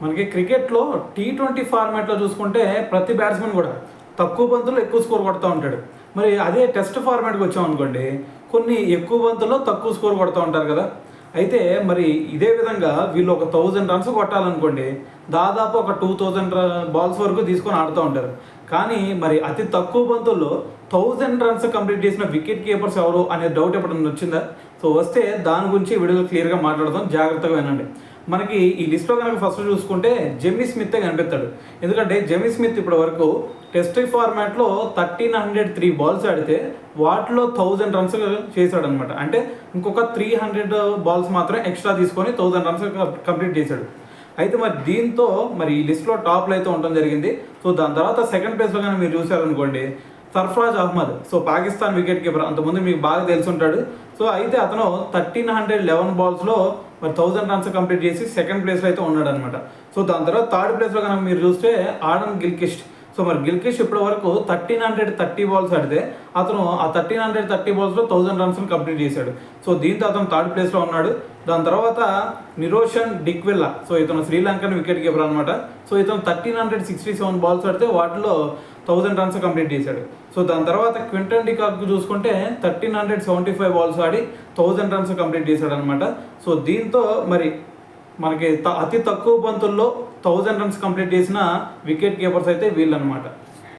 మనకి క్రికెట్లో T20 ఫార్మాట్లో చూసుకుంటే ప్రతి బ్యాట్స్మెన్ కూడా తక్కువ బంతుల్లో ఎక్కువ స్కోర్ కొడతా ఉంటాడు. మరి అదే టెస్ట్ ఫార్మాట్కి వచ్చామనుకోండి, కొన్ని ఎక్కువ బంతుల్లో తక్కువ స్కోర్ కొడతా ఉంటారు కదా. అయితే మరి ఇదే విధంగా వీళ్ళు ఒక 1000 రన్స్ కొట్టాలనుకోండి, దాదాపు ఒక 2000 బాల్స్ వరకు తీసుకొని ఆడుతూ ఉంటారు. కానీ మరి అతి తక్కువ బంతుల్లో 1000 రన్స్ కంప్లీట్ చేసిన వికెట్ కీపర్స్ ఎవరు అనే డౌట్ ఎప్పుడైనా వచ్చిందా? సో వస్తే దాని గురించి వీడియోలో క్లియర్గా మాట్లాడదాం, జాగ్రత్తగా వినండి. మనకి ఈ లిస్ట్లో కనుక ఫస్ట్ చూసుకుంటే జెమ్మీ స్మితే కనిపిస్తాడు. ఎందుకంటే జెమ్మీ స్మిత్ ఇప్పటి వరకు టెస్ట్ ఫార్మాట్లో 1303 బాల్స్ ఆడితే వాటిలో 1000 రన్స్ చేశాడనమాట. అంటే ఇంకొక 300 బాల్స్ మాత్రం ఎక్స్ట్రా తీసుకొని 1000 రన్స్ కంప్లీట్ చేశాడు. అయితే మరి దీంతో మరి ఈ లిస్ట్లో టాప్లో అయితే ఉండడం జరిగింది. సో దాని తర్వాత సెకండ్ ప్లేస్లో కానీ మీరు చూసారనుకోండి, Sarfaraz Ahmed. So Pakistan wicket keeper, అంతకుముందు మీకు బాగా తెలిసి ఉంటాడు. సో అయితే అతను 1311 బాల్స్లో మరి 1000 రన్స్ కంప్లీట్ చేసి సెకండ్ ప్లేస్లో అయితే ఉన్నాడు అనమాట. సో దాని తర్వాత థర్డ్ ప్లేస్లో కనుక మీరు చూస్తే ఆడమ్ గిల్క్రిస్ట్. సో మరి గిల్క్రిస్ట్ ఇప్పటి వరకు 1330 బాల్స్ ఆడితే అతను ఆ 1330 బాల్స్లో 1000 రన్స్ కంప్లీట్ చేశాడు. సో దీంతో అతను థర్డ్ ప్లేస్లో ఉన్నాడు. దాని తర్వాత నిరోషన్ డిక్వెల్లా. సో ఇతను శ్రీలంకన్ వికెట్ కీపర్ అనమాట. సో ఇతను 1367 బాల్స్ ఆడితే వాటిలో 1000 రన్స్ కంప్లీట్ చేశాడు. సో దాని తర్వాత క్వింటన్ డికాక్ చూసుకుంటే 1375 బాల్స్ ఆడి 1000 రన్స్ కంప్లీట్ చేశాడు అనమాట. సో దీంతో మరి మనకి అతి తక్కువ బంతుల్లో 1000 రన్స్ కంప్లీట్ చేసిన వికెట్ కీపర్స్ అయితే వీళ్ళనమాట.